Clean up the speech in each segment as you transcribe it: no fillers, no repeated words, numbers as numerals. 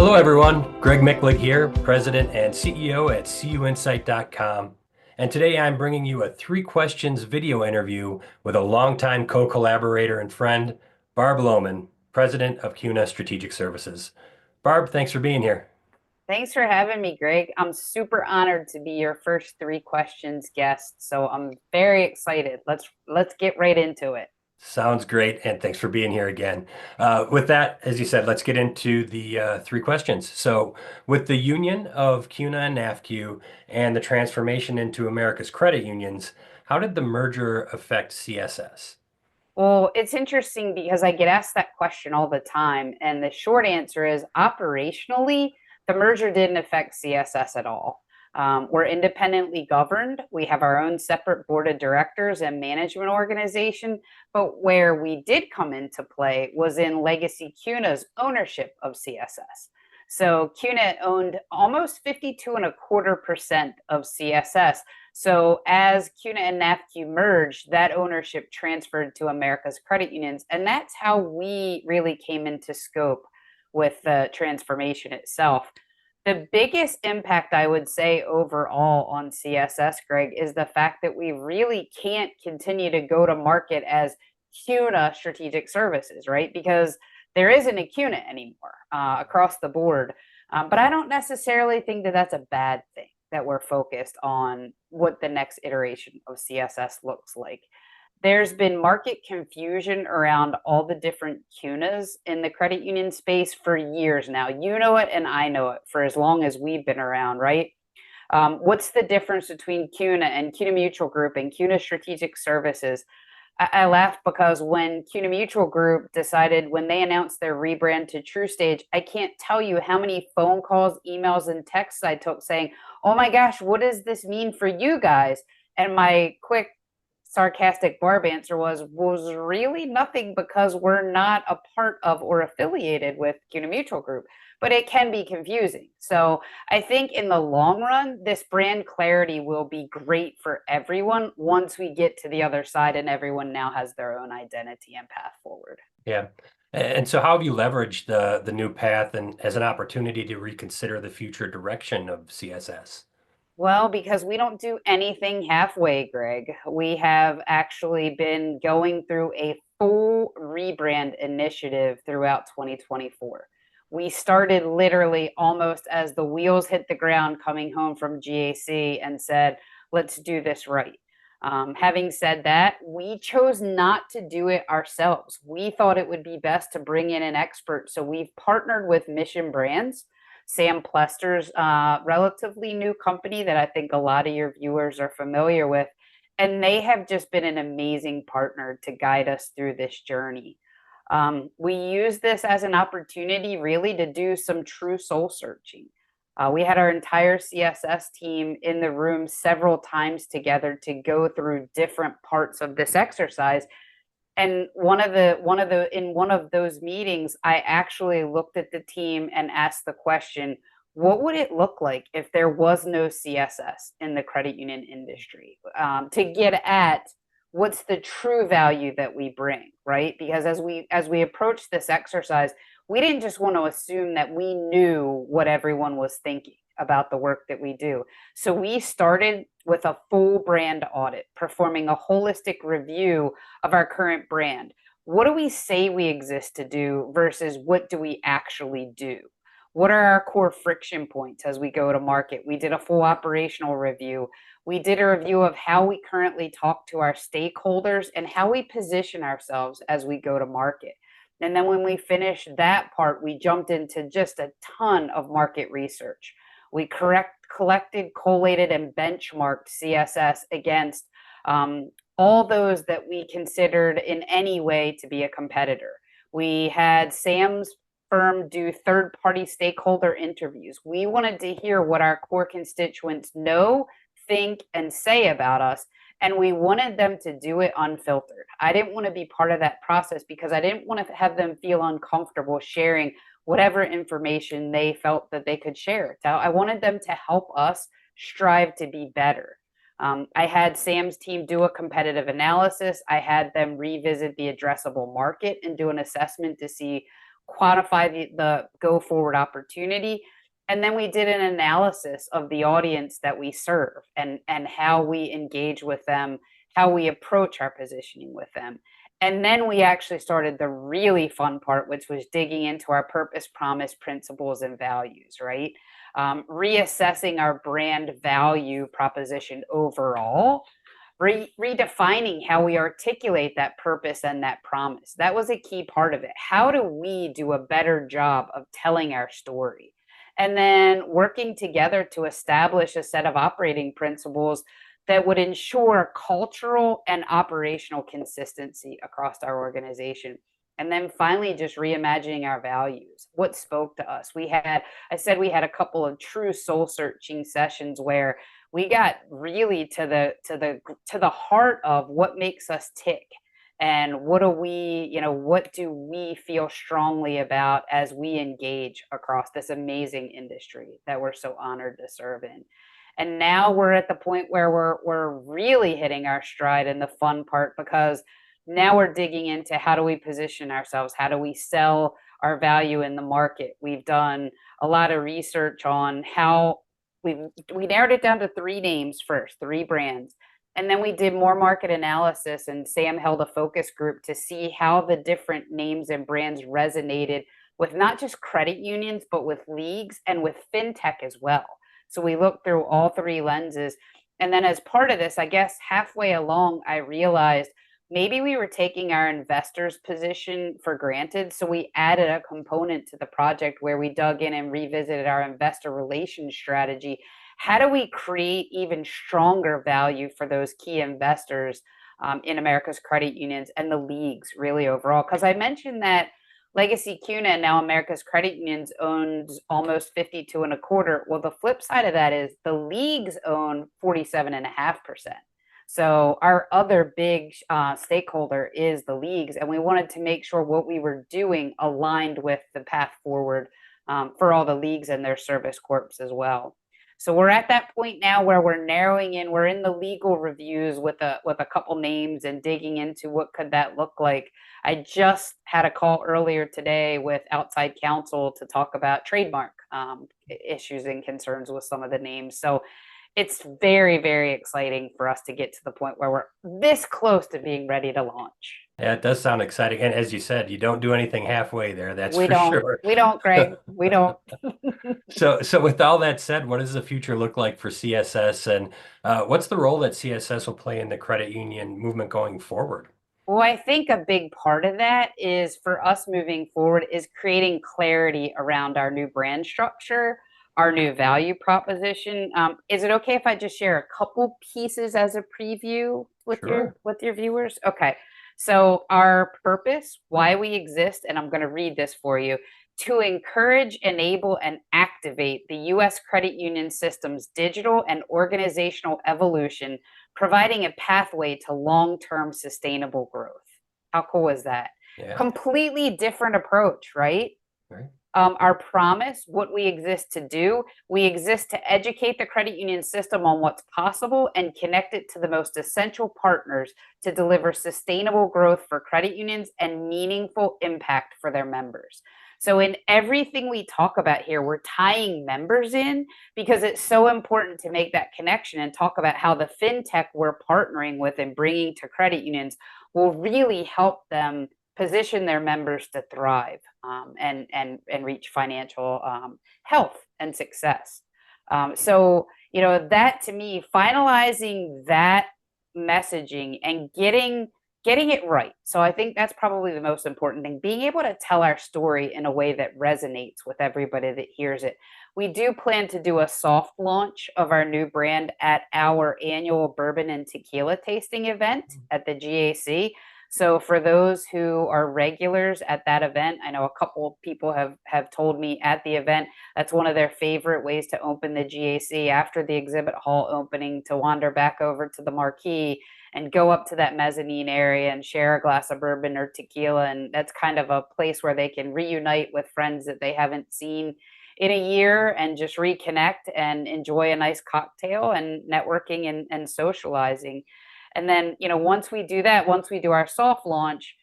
Hello, everyone. Greg Michlig here, President and CEO at CUInsight.com. And today I'm bringing you a 3 questions video interview with a longtime co-collaborator and friend, Barb Lowman, President of CUNA Strategic Services. Barb, thanks for being here. Thanks for having me, Greg. I'm super honored to be your first 3 questions guest, so I'm very excited. Let's get right into it. Sounds great, and thanks for being here again. With that, as you said, let's get into the 3 questions. So, with the union of CUNA and NAFCU and the transformation into America's credit unions, how did the merger affect CSS? Well, it's interesting because I get asked that question all the time, and the short answer is operationally, the merger didn't affect CSS at all. We're independently governed. We have our own separate board of directors and management organization. But where we did come into play was in Legacy CUNA's ownership of CSS. So CUNA owned almost 52.25% of CSS. So as CUNA and NAFCU merged, that ownership transferred to America's credit unions. And that's how we really came into scope with the transformation itself. The biggest impact, I would say, overall on CSS, Greg, is the fact that we really can't continue to go to market as CUNA Strategic Services, right? Because there isn't a CUNA anymore across the board. But I don't necessarily think that that's a bad thing, that we're focused on what the next iteration of CSS looks like. There's been market confusion around all the different CUNAs in the credit union space for years now. You know it, and I know it for as long as we've been around, right? What's the difference between CUNA and CUNA Mutual Group and CUNA Strategic Services? I laugh because when CUNA Mutual Group decided, when they announced their rebrand to TrueStage, I can't tell you how many phone calls, emails, and texts I took saying, "Oh my gosh, what does this mean for you guys?" And my quick sarcastic Barb answer was really nothing, because we're not a part of or affiliated with CUNA Mutual Group, but it can be confusing. So I think in the long run, this brand clarity will be great for everyone once we get to the other side and everyone now has their own identity and path forward. Yeah. And so, how have you leveraged the new path and as an opportunity to reconsider the future direction of CSS? Well, because we don't do anything halfway, Greg. We have actually been going through a full rebrand initiative throughout 2024. We started literally almost as the wheels hit the ground coming home from GAC and said, let's do this right. Having said that, we chose not to do it ourselves. We thought it would be best to bring in an expert. So we've partnered with Mission Brands, Sam Plester's relatively new company that I think a lot of your viewers are familiar with. And they have just been an amazing partner to guide us through this journey. We use this as an opportunity really to do some true soul searching. We had our entire CSS team in the room several times together to go through different parts of this exercise. And in one of those meetings, I actually looked at the team and asked the question, what would it look like if there was no CSS in the credit union industry? To get at what's the true value that we bring, right? Because as we approach this exercise, we didn't just want to assume that we knew what everyone was thinking about the work that we do. So we started with a full brand audit, performing a holistic review of our current brand. What do we say we exist to do versus what do we actually do? What are our core friction points as we go to market? We did a full operational review. We did a review of how we currently talk to our stakeholders and how we position ourselves as we go to market. And then when we finished that part, we jumped into just a ton of market research. We collected, collated, and benchmarked CSS against all those that we considered in any way to be a competitor. We had Sam's firm do third-party stakeholder interviews. We wanted to hear what our core constituents know, think, and say about us, and we wanted them to do it unfiltered. I didn't want to be part of that process because I didn't want to have them feel uncomfortable sharing whatever information they felt that they could share. So I wanted them to help us strive to be better. I had Sam's team do a competitive analysis. I had them revisit the addressable market and do an assessment to see quantify the go forward opportunity. And then we did an analysis of the audience that we serve and how we engage with them, how we approach our positioning with them. And then we actually started the really fun part, which was digging into our purpose, promise, principles, and values, right? Reassessing our brand value proposition overall, redefining how we articulate that purpose and that promise. That was a key part of it. How do we do a better job of telling our story? And then working together to establish a set of operating principles that would ensure cultural and operational consistency across our organization. And then finally, just reimagining our values. What spoke to us? I said we had a couple of true soul searching sessions where we got really to the heart of what makes us tick, and what do we feel strongly about as we engage across this amazing industry that we're so honored to serve in. And now we're at the point where we're really hitting our stride in the fun part, because now we're digging into how do we position ourselves, how do we sell our value in the market. We've done a lot of research on how we narrowed it down to 3 names first, 3 brands. And then we did more market analysis, and Sam held a focus group to see how the different names and brands resonated with not just credit unions, but with leagues and with fintech as well. So we looked through all 3 lenses. And then as part of this, I guess halfway along, I realized maybe we were taking our investors' position for granted. So we added a component to the project where we dug in and revisited our investor relations strategy. How do we create even stronger value for those key investors in America's credit unions and the leagues really overall? Because I mentioned that Legacy CUNA, now America's Credit Unions, owns almost 52 and a quarter. Well, the flip side of that is the leagues own 47.5%. So our other big stakeholder is the leagues, and we wanted to make sure what we were doing aligned with the path forward for all the leagues and their service corps as well. So we're at that point now where we're narrowing in. We're in the legal reviews with a couple names and digging into what could that look like. I just had a call earlier today with outside counsel to talk about trademark issues and concerns with some of the names. So it's very, very exciting for us to get to the point where we're this close to being ready to launch. Yeah, it does sound exciting. And as you said, you don't do anything halfway there, that's We for don't, sure. we don't, Greg. We don't. So with all that said, what does the future look like for CSS, and what's the role that CSS will play in the credit union movement going forward? Well, I think a big part of that is for us moving forward is creating clarity around our new brand structure, our new value proposition. Is it okay if I just share a couple pieces as a preview with Sure. your viewers? Okay. So our purpose, why we exist, and I'm going to read this for you: to encourage, enable, and activate the U.S. credit union system's digital and organizational evolution, providing a pathway to long-term sustainable growth. How cool is that? Yeah. Completely different approach, right? Right. Our promise, what we exist to do, we exist to educate the credit union system on what's possible and connect it to the most essential partners to deliver sustainable growth for credit unions and meaningful impact for their members. So in everything we talk about here, we're tying members in because it's so important to make that connection and talk about how the fintech we're partnering with and bringing to credit unions will really help them position their members to thrive and reach financial health and success. So, that to me, finalizing that messaging and getting it right. So I think that's probably the most important thing, being able to tell our story in a way that resonates with everybody that hears it. We do plan to do a soft launch of our new brand at our annual bourbon and tequila tasting event at the GAC. So for those who are regulars at that event, I know a couple of people have told me at the event that's one of their favorite ways to open the GAC after the exhibit hall opening, to wander back over to the marquee and go up to that mezzanine area and share a glass of bourbon or tequila. And that's kind of a place where they can reunite with friends that they haven't seen in a year and just reconnect and enjoy a nice cocktail and networking and socializing. And then, once we do that, once we do our soft launch,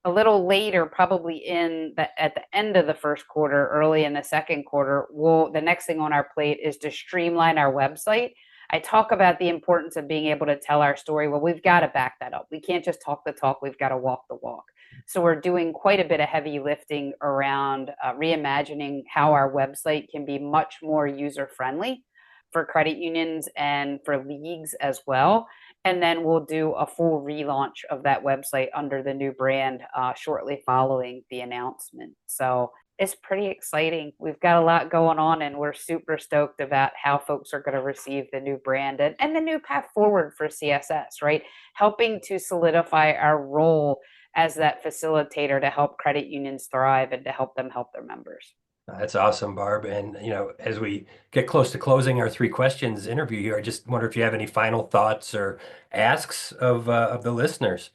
a little later, probably at the end of the first quarter, early in the second quarter, the next thing on our plate is to streamline our website. I talk about the importance of being able to tell our story. Well, we've got to back that up. We can't just talk the talk, we've got to walk the walk. So we're doing quite a bit of heavy lifting around reimagining how our website can be much more user friendly for credit unions and for leagues as well. And then we'll do a full relaunch of that website under the new brand shortly following the announcement. So it's pretty exciting. We've got a lot going on, and we're super stoked about how folks are going to receive the new brand and the new path forward for CSS, right? Helping to solidify our role as that facilitator to help credit unions thrive and to help them help their members. That's awesome, Barb. And, as we get close to closing our three questions interview here, I just wonder if you have any final thoughts or asks of the listeners.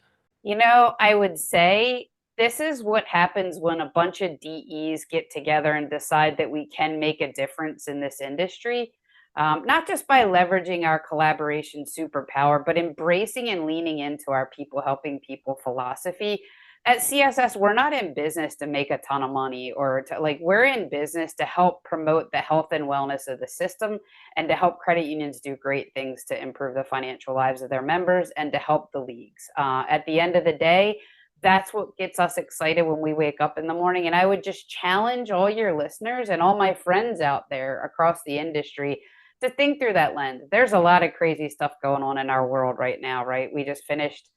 I would say this is what happens when a bunch of DEs get together and decide that we can make a difference in this industry, not just by leveraging our collaboration superpower, but embracing and leaning into our people helping people philosophy. At CSS, we're not in business to make a ton of money we're in business to help promote the health and wellness of the system and to help credit unions do great things to improve the financial lives of their members and to help the leagues. At the end of the day, that's what gets us excited when we wake up in the morning. And I would just challenge all your listeners and all my friends out there across the industry to think through that lens. There's a lot of crazy stuff going on in our world right now, right? We just finished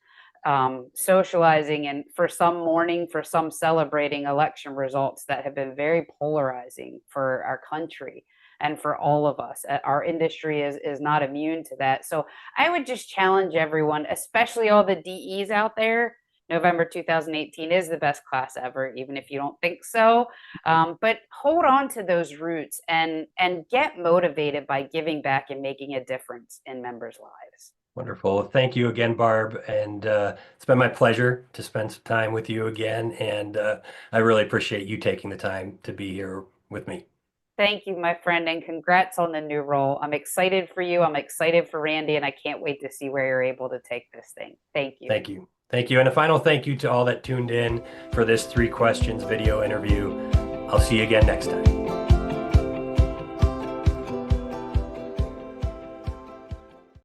socializing, and for some mourning, for some celebrating election results that have been very polarizing for our country and for all of us. Our industry is not immune to that. So I would just challenge everyone, especially all the DEs out there. November 2018 is the best class ever, even if you don't think so. But hold on to those roots and get motivated by giving back and making a difference in members' lives. Wonderful. Thank you again, Barb. And it's been my pleasure to spend some time with you again. And I really appreciate you taking the time to be here with me. Thank you, my friend, and congrats on the new role. I'm excited for you. I'm excited for Randy, and I can't wait to see where you're able to take this thing. Thank you. Thank you. Thank you. And a final thank you to all that tuned in for this 3 questions video interview. I'll see you again next time.